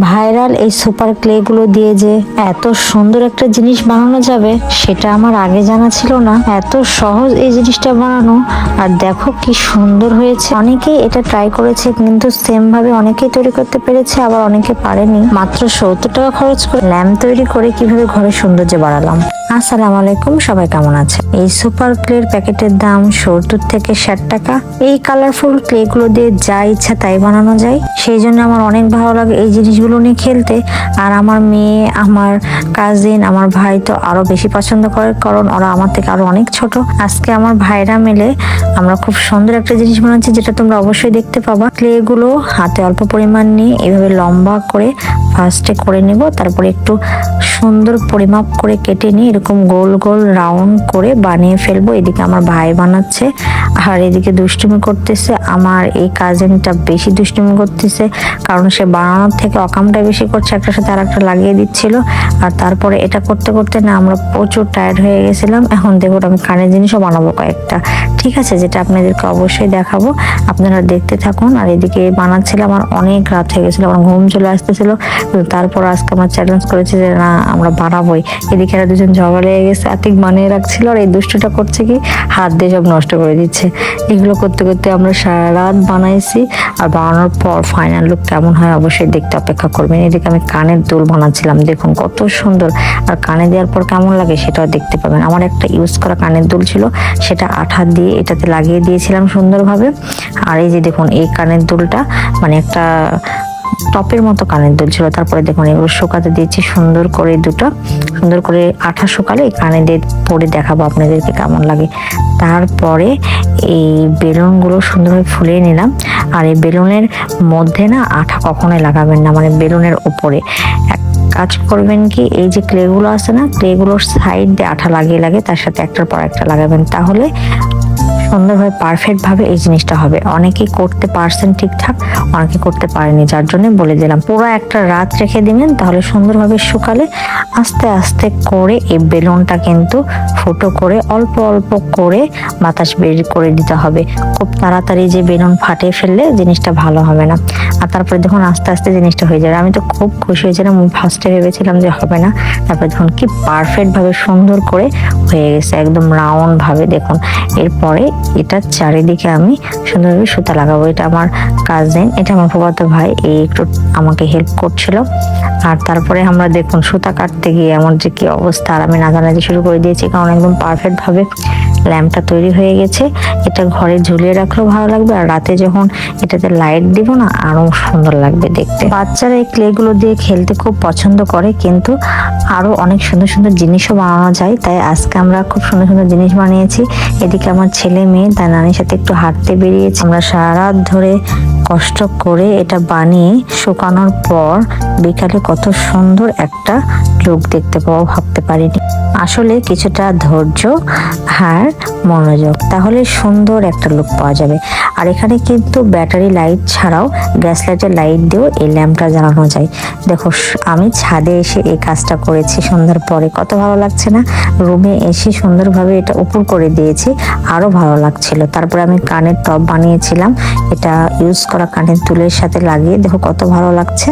Viral এই super clay গুলো দিয়ে যে এত সুন্দর একটা জিনিস বানানো যাবে সেটা আমার আগে জানা ছিল না। এত সহজ এই জিনিসটা বানানো, আর দেখো কি সুন্দর হয়েছে। অনেকেই এটা ট্রাই করেছে কিন্তু সেম ভাবে অনেকেই তৈরি করতে পেরেছে, আবার অনেকে পারেনি। মাত্র 70 টাকা খরচ করে ল্যাম্প তৈরি করে কিভাবে ঘরে সৌন্দর্য বাড়ালাম। আসসালামু আলাইকুম, সবাই কেমন আছে? এই সুপার ক্লের প্যাকেটের দাম 70 থেকে 60 টাকা। এই কালারফুল ক্লে গুলো দিয়ে যা ইচ্ছা তাই বানানো যায়, সেই জন্য আমার অনেক ভালো লাগে এই জিনিসগুলো নিয়ে খেলতে। আর আমার মেয়ে, আমার কাজিন, আমার ভাই তো আরো বেশি পছন্দ করে, কারণ ওরা আমার থেকে আরো অনেক ছোট। আজকে আমার ভাইরা মিলে আমরা খুব সুন্দর একটা জিনিস বানাচ্ছি, যেটা তোমরা অবশ্যই দেখতে পাবা। ক্লে গুলো হাতে অল্প পরিমাণ নিয়ে এভাবে লম্বা করে ফার্স্টে করে নিব, তারপরে একটু সুন্দর পরিমাপ করে কেটে নিয়ে এরকম গোল গোল রাউন্ড করে বানিয়ে ফেলবো। এদিকে আমার ভাই বানাচ্ছে, আর এদিকে দুষ্টুমি করতেছে আমার এই কাজিনটা। বেশি দুষ্টুমি করতেছে কারণ সে বানানোর থেকে অকামটা বেশি করছে, একটার সাথে আর একটা লাগিয়ে দিচ্ছিল। আর তারপরে এটা করতে করতে না আমরা প্রচুর টায়ার্ড হয়ে গেছিলাম। এখন দেখুন আমি কানের জিনিসও বানাবো কয়েকটা, ঠিক আছে, যেটা আপনাদেরকে অবশ্যই দেখাবো। আপনারা দেখতে থাকুন। আর এদিকে বানাচ্ছিলাম, আর অনেক রাত হয়ে গেছিল, আমার ঘুম চলে আসতেছিল। তারপর আজকে আমার চ্যালেঞ্জ করেছে যে না আমরা বানাবোই। এদিকে এরা দুজন ঝগড়া লেগে গেছে, আতিক বানিয়ে রাখছিল আর এই দুষ্টটা করছে কি হাত দিয়ে সব নষ্ট করে দিচ্ছে। এগুলো করতে করতে আমরা সারা রাত বানাইছি, আর বানানোর পর ফাইনাল লুক কেমন হয় অবশ্যই দেখতে অপেক্ষা করবেন। এদিকে আমি কানের দুল বানাচ্ছিলাম, দেখুন কত সুন্দর। আর কানে দেওয়ার পর কেমন লাগে সেটাও দেখতে পাবেন। আমার একটা ইউজ করা কানের দুল ছিল, সেটা আঠা দিয়ে এটাতে লাগিয়ে দিয়েছিলাম সুন্দরভাবে। আর এই যে দেখুন এই কানের দুলটা মানে একটা টপের মতো কানের দুল ছিল। তারপরে দেখুন এগুলো শুকাতে দিয়েছি সুন্দর করে, দুটো সুন্দর করে আঠা শুকালে এই কানে দিয়ে পরে দেখাবো আপনাদেরকে কেমন লাগে। তারপরে এই বেলুনগুলো সুন্দরভাবে ফুলিয়ে নিলাম। আর এই বেলুনের মধ্যে না আঠা কখনোই লাগাবেন না, মানে বেলুনের উপরে। এক কাজ করবেন কি, এই যে ক্লেগুলো আছে না, ক্লেগুলোর সাইড দিয়ে আঠা লাগিয়ে লাগে তার সাথে একটার পর একটা লাগাবেন, তাহলে সুন্দরভাবে পারফেক্ট ভাবে এই জিনিসটা হবে। অনেকেই করতে পারছেন ঠিকঠাক, অনেকে করতে পারেনি, যার জন্য বলে দিলাম। পুরো একটা রাত রেখে দিবেন, তাহলে সুন্দরভাবে শুকালে আস্তে আস্তে করে এই বেলুনটা কিন্তু ফুটো করে অল্প অল্প করে বাতাস বের করে দিতে হবে। খুব তাড়াতাড়ি যে বেলুন ফাটিয়ে ফেললে জিনিসটা ভালো হবে না। আর তারপরে দেখুন আস্তে আস্তে জিনিসটা হয়ে যাবে। আমি তো খুব খুশি হয়েছিলাম, ফার্স্টে ভেবেছিলাম যে হবে না, তারপরে দেখুন কি পারফেক্ট ভাবে সুন্দর করে হয়ে গেছে, একদম রাউন্ড ভাবে। দেখুন এরপরে এটা চারিদিকে আমি সুন্দরভাবে সুতা লাগাবো। এটা আমার কাজিন, এটা আমার ফুফাতো ভাই, এই একটু আমাকে হেল্প করছিল। আর তারপরে আমরা দেখুন সুতা কাটতে গিয়ে আমার যে কি অবস্থা, আর আমি নাচানাচি শুরু করে দিয়েছি, কারণ একদম পারফেক্ট ভাবে ল্যাম্পটা তৈরি হয়ে গেছে। এটা ঘরে ঝুলিয়ে রাখলেও ভালো লাগবে, আর রাতে যখন এটাতে লাইট দিব না আরো সুন্দর লাগবে দেখতে। বাচ্চারা এই ক্লে গুলো দিয়ে খেলতে খুব পছন্দ করে, কিন্তু আরো অনেক সুন্দর সুন্দর জিনিসও বানানো যায়। তাই আজকে আমরা খুব সুন্দর সুন্দর জিনিস বানিয়েছি। এদিকে আমার ছেলে মেয়ে তার নানির সাথে একটু হাঁটতে বেরিয়েছি। আমরা সারা রাত ধরে কষ্ট করে এটা বানিয়ে শুকানোর পর বিকালে কত সুন্দর একটা লুক দেখতে পাবো ভাবতে পারিনি। আসলে কিছুটা ধৈর্য আর মনোযোগ, তাহলে সুন্দর একটা লুক পাওয়া যাবে। আর এখানে কিন্তু ব্যাটারি লাইট ছাড়াও গ্যাস লাইটের লাইট দিয়েও এই ল্যাম্পটা জ্বালানো যায়। দেখো আমি ছাদে এসে এই কাজটা করেছি সন্ধ্যার পরে, কত ভালো লাগছে না? রুমে এসে সুন্দরভাবে এটা উপর করে দিয়েছি, আরো ভালো লাগছিল। তারপরে আমি কানের টপ বানিয়েছিলাম, এটা ইউজ করা কানের দুলের সাথে লাগিয়ে, দেখো কত ভালো লাগছে।